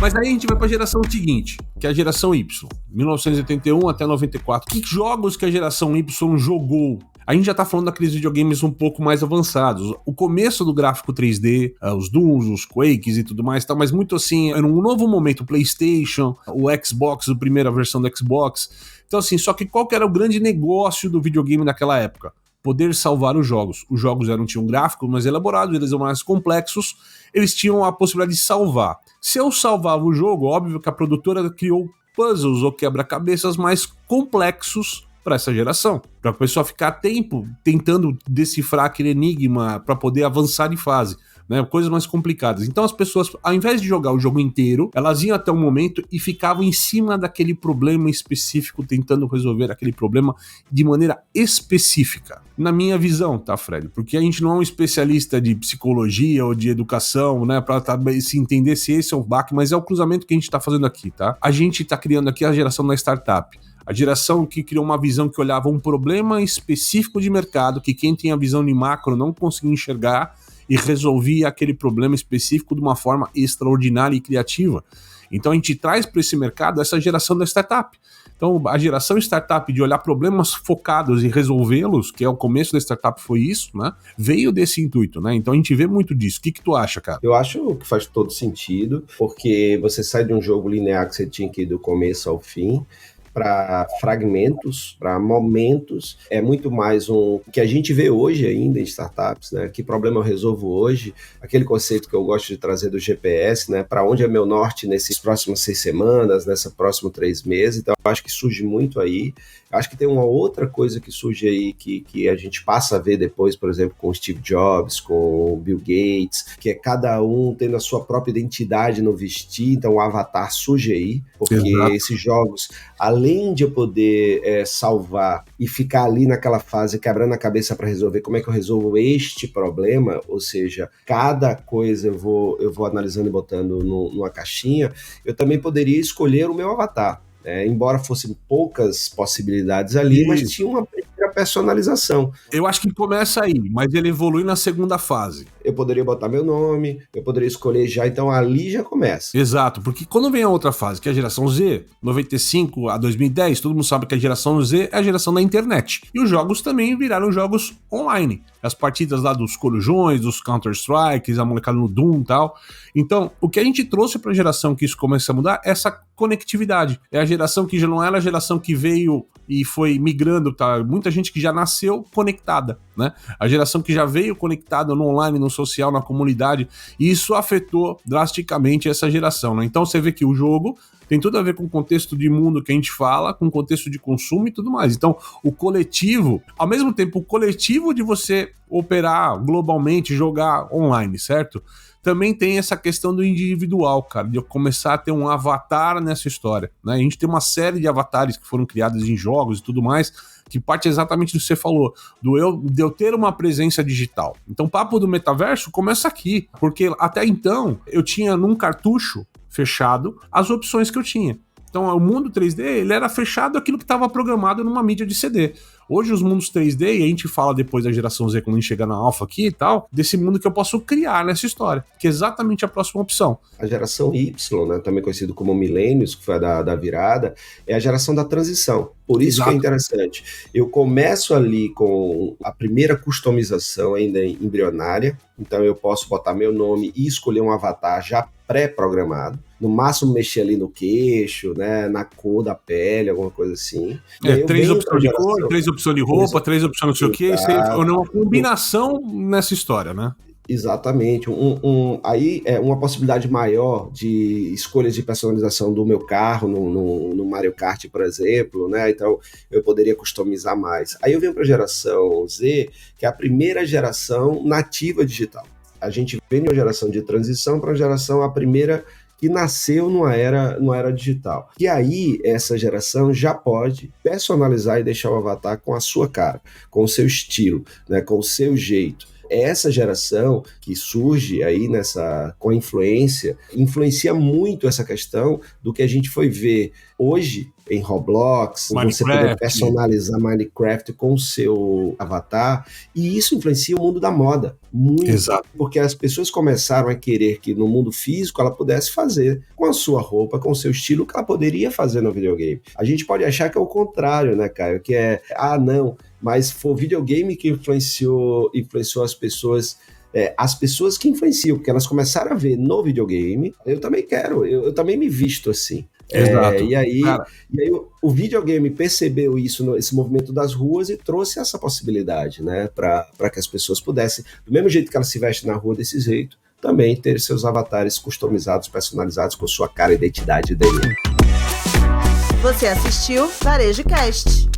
Mas aí a gente vai pra geração seguinte, que é a geração Y, 1981 até 94. Que jogos que a geração Y jogou? A gente já tá falando daqueles videogames um pouco mais avançados. O começo do gráfico 3D, os Dooms, os Quakes e tudo mais, tá, mas muito assim, era um novo momento, o PlayStation, o Xbox, a primeira versão do Xbox. Então assim, só que qual que era o grande negócio do videogame naquela época? Poder salvar os jogos. Os jogos tinham gráficos mais elaborados, eles eram mais complexos, eles tinham a possibilidade de salvar. Se eu salvava o jogo, óbvio que a produtora criou puzzles ou quebra-cabeças mais complexos para essa geração, para a pessoa ficar tempo tentando decifrar aquele enigma para poder avançar de fase, né? Coisas mais complicadas. Então as pessoas, ao invés de jogar o jogo inteiro, elas iam até um momento e ficavam em cima daquele problema específico, tentando resolver aquele problema de maneira específica. Na minha visão, tá, Fred? Porque a gente não é um especialista de psicologia ou de educação, né, para se entender se esse é o baque, mas é o cruzamento que a gente tá fazendo aqui, tá? A gente tá criando aqui a geração da startup. A geração que criou uma visão que olhava um problema específico de mercado, que quem tem a visão de macro não conseguia enxergar e resolvia aquele problema específico de uma forma extraordinária e criativa. Então a gente traz para esse mercado essa geração da startup. Então a geração startup de olhar problemas focados e resolvê-los, que é o começo da startup, foi isso, né? Veio desse intuito, né? Então a gente vê muito disso. O que tu acha, cara? Eu acho que faz todo sentido, porque você sai de um jogo linear que você tinha que ir do começo ao fim para fragmentos, para momentos, é muito mais um que a gente vê hoje ainda em startups, né? Que problema eu resolvo hoje? Aquele conceito que eu gosto de trazer do GPS, né? Para onde é meu norte nessas próximas 6 semanas, nessa próximos 3 meses? Então, eu acho que surge muito aí. Eu acho que tem uma outra coisa que surge aí que a gente passa a ver depois, por exemplo, com o Steve Jobs, com o Bill Gates, que é cada um tendo a sua própria identidade no vestir, então o avatar surge aí, porque esses jogos, além de eu poder salvar e ficar ali naquela fase quebrando a cabeça para resolver como é que eu resolvo este problema, ou seja, cada coisa eu vou analisando e botando numa caixinha, eu também poderia escolher o meu avatar. Embora fossem poucas possibilidades ali, mas tinha uma primeira personalização. Eu acho que começa aí, mas ele evolui na segunda fase. Eu poderia botar meu nome, eu poderia escolher já, então ali já começa. Exato, porque quando vem a outra fase, que é a geração Z, 95 a 2010, todo mundo sabe que a geração Z é a geração da internet. E os jogos também viraram jogos online. As partidas lá dos corujões, dos Counter-Strikes, a molecada no Doom e tal. Então, o que a gente trouxe para a geração que isso começa a mudar é essa conectividade. É a geração que já não era a geração que veio e foi migrando, tá? Muita gente que já nasceu conectada, né? A geração que já veio conectada no online, no social, na comunidade, e isso afetou drasticamente essa geração, né? Então você vê que o jogo tem tudo a ver com o contexto de mundo que a gente fala, com o contexto de consumo e tudo mais. Então, o coletivo, ao mesmo tempo, o coletivo de você operar globalmente, jogar online, certo? Também tem essa questão do individual, cara, de eu começar a ter um avatar nessa história, né? A gente tem uma série de avatares que foram criados em jogos e tudo mais, que parte exatamente do que você falou, de eu ter uma presença digital. Então o papo do metaverso começa aqui, porque até então eu tinha num cartucho fechado as opções que eu tinha. Então o mundo 3D, ele era fechado aquilo que estava programado numa mídia de CD. Hoje os mundos 3D, e a gente fala depois da geração Z, quando a gente chegar na Alpha aqui e tal, desse mundo que eu posso criar nessa história, que é exatamente a próxima opção. A geração Y, né, também conhecido como Millennials, que foi a da virada, é a geração da transição. Por isso que é interessante. Eu começo ali com a primeira customização ainda embrionária, então eu posso botar meu nome e escolher um avatar já pré-programado, no máximo mexer ali no queixo, né, na cor da pele, alguma coisa assim. 3 opções de cor, 3 opções de roupa, 3 opções não sei o que, isso é uma combinação nessa história, né? Exatamente. Aí é uma possibilidade maior de escolhas de personalização do meu carro no Mario Kart, por exemplo, né? Então eu poderia customizar mais. Aí eu venho para a geração Z, que é a primeira geração nativa digital. A gente vem de uma geração de transição para a geração, a primeira que nasceu numa era digital. E aí, essa geração já pode personalizar e deixar o avatar com a sua cara, com o seu estilo, né, com o seu jeito. Essa geração que surge aí com a influencia muito essa questão do que a gente foi ver hoje em Roblox, Minecraft. você poder personalizar Minecraft com o seu avatar, e isso influencia o mundo da moda, muito. Exato. Porque as pessoas começaram a querer que no mundo físico ela pudesse fazer com a sua roupa, com o seu estilo, que ela poderia fazer no videogame. A gente pode achar que é o contrário, né, Caio? Que é, não, mas foi o videogame que influenciou as pessoas. As pessoas que influenciam, porque elas começaram a ver no videogame, eu também quero, eu também me visto assim. Exato. E aí o videogame percebeu isso, esse movimento das ruas, e trouxe essa possibilidade, né, para que as pessoas pudessem, do mesmo jeito que elas se vestem na rua desse jeito, também ter seus avatares customizados, personalizados com sua cara e identidade dele. Você assistiu Varejo Cast.